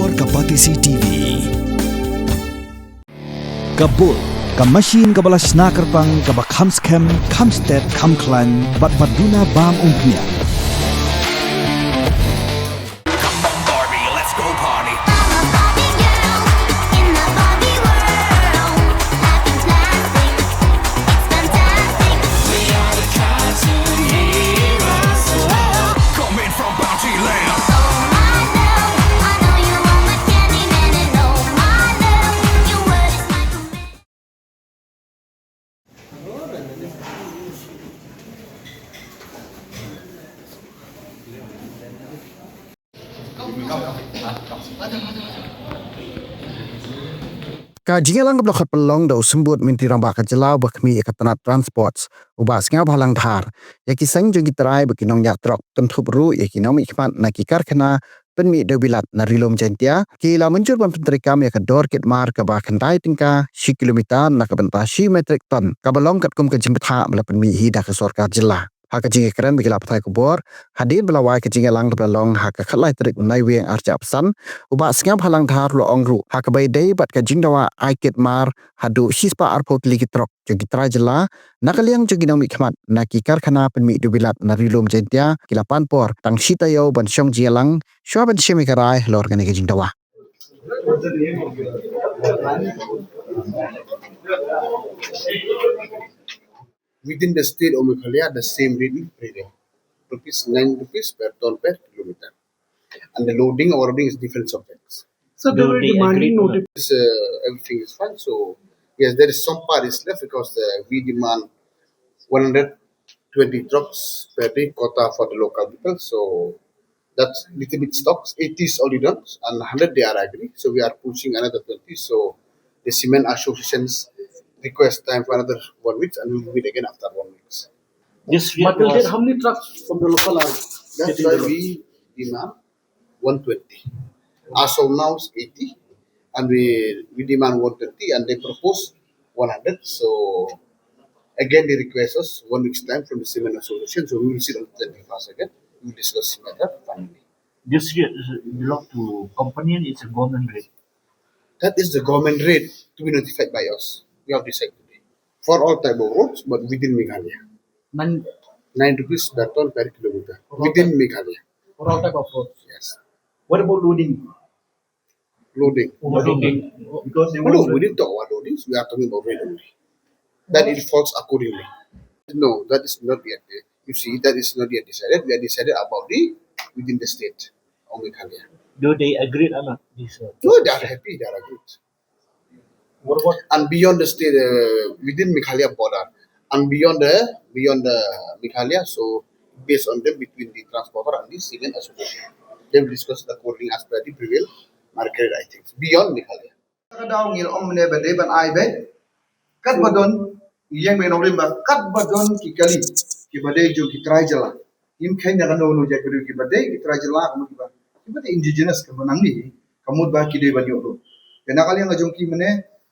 Aipor kapatisi TV. Kabul, kamasin kabalas nakarpang kabakhamskem, khamstet, khamklan, batbaduna bam umpnya. Kajian lang keblok pelong do sembut minti rambak kejelau bakmi ekatana transports ubas ngau halang dhar yakisang jogi terai bekinong yatrok tentup ru yakinong ikmat naki Karkhana penmi Dewbilat narilom jentia kila Mynjur pentrikam yakador kitmar kabakan Tyngka Kilomitar nakabenta Siew metrik ton kabalong katkum kejempetha bela penmi hida ke sorkar jelah hak kejing keren bagi lapatai kubur hadir belawai kejing lang belong hak khalai trik nai weng arja pesan uba sengap halang dhar lo ongru hak bai dei bat kejing dawa aikit mar hadu sispa arpot ligitrok jogi trajela nakaliang jogi nami khmat naki Karkhana penmi Dewbilat narilom jentia kilapan por tang Taïew ban syong jialang syaban syemikarai lor gani kejing dawa within the state of Meghalaya, the same rate is prevailing. ₹9 per ton per kilometer. And the loading or loading is different subjects. So they were demanding notice. Everything is fine. So yes, there is some part is left because we demand 120 trucks per day quota for the local people. So that's little bit stocks. 80 is already done and 100 they are agree. So we are pushing another 20. So the cement associations request time for another 1 week and we will meet again after 1 week. But till date, how many trucks from the local are That's getting why the road? we demand 120. As of now, it's 80, and we demand 120, and they propose 100. So again, they request us 1 week's time from the cement association. So we will sit on the 21st again. We will discuss the matter finally. This rate belong to company and it's a government rate. That is the government rate to be notified by us. We have decided today for all type of roads, but within Meghalaya. ₹9 per ton per kilometer within Meghalaya. For all type of roads. Yes. What about loading? Loading. Because they No, want we didn't talk about loadings. We are talking about rate only. That it falls accordingly. No, that is not yet. You see, that is not yet decided. We are decided about the within the state of Meghalaya. Do they agree or not? This No, they are happy. They are good. what about And beyond the state, within Meghalaya border, and beyond the Meghalaya, so based on them between the transporter and the civil association, they will discuss the coding as per the prevail market. I think beyond Meghalaya. Kadang ngil om ne bade ban ai be kat badon yang me norim ba kat badon ki kali ki bade jo ki try jala im khain na no no ja ki bade ki try jala kamu ki ba ki bade indigenous ka banang ni kamu ba ki de ban yo ro kena kali ngajong ki mene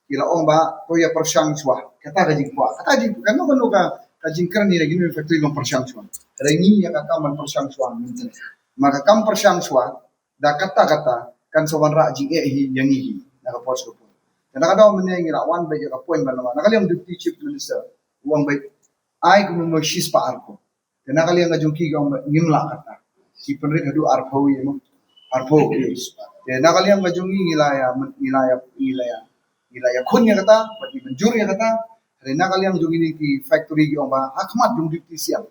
ki la om ba to ya persang swa kata ka jing kwa kata jing kan no ka jing kran ni lagi ni factory long persang swa rengi ya ka man persang swa maka kam persang swa da kata kan sawan ra jing hi yang hi nakapos ko po. Nakadaw man niya wan ba yung point ba naman. Nakaliang deputy chief minister uang ba ay kung mag-shis pa arko. Nakaliang nga yung kigang ngimla kata. Si penrik hadu arko yung arko is. Nakaliang nga yung ilaya kunya kata, pati Mynjur ya kata. Nakaliang yung ini ki factory yung ba hakmat yung deputy siam.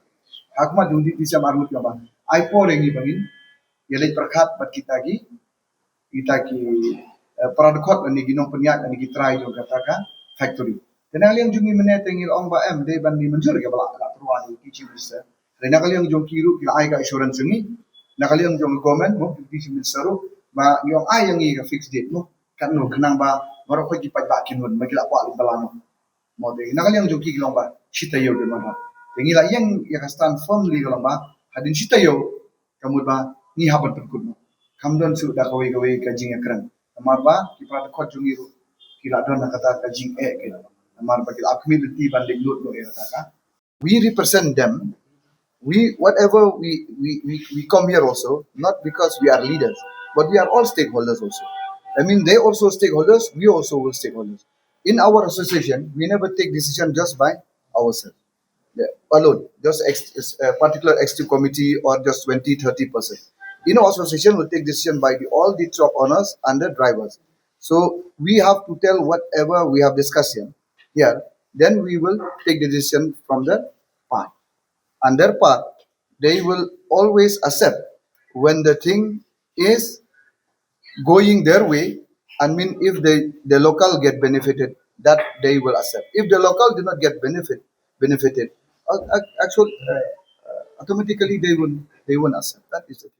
Hakmat yung deputy siam armut yung ba. Aipor yang ibangin. Yalay perkat pat kita ki paradokot ni ginong penyak ni gitrai jo katakan factory. Kenal yang jungi menete ngil ong ba em de ban ni Mynjur ke bala la truan ki chief minister. Rena kali yang jong kiru ki ai ka insurance ni. Nakali yang jong government mo ki chief minister ba yung ai yang i fixed date mo kan no kenang ba maro ko ki pa kinun magila kwa bala no. Mo de nakali yang jong ki gilong ba Taïew de mana. Ngila yang ya stand firmly gilong ba hadin Taïew kamu ba ni habat berkut mo. Kamdon su da kawe kajing akran. Amarba kita kot jungiru kila don kata kajing ke amarba kita community banding lut no kata we represent them we whatever we come here also not because we are leaders but we are all stakeholders also. I mean, they also stakeholders, we also will stakeholders. In our association, we never take decision just by ourselves, yeah, alone, just a particular executive committee or just 20, 30%. In our association, we take decision by all the truck owners and the drivers. So we have to tell whatever we have discussion here, then we will take the decision from the part. And their part, they will always accept when the thing is going their way. I mean, if the local get benefited, that they will accept. If the local do not get benefited, actually automatically they won't accept. That is it.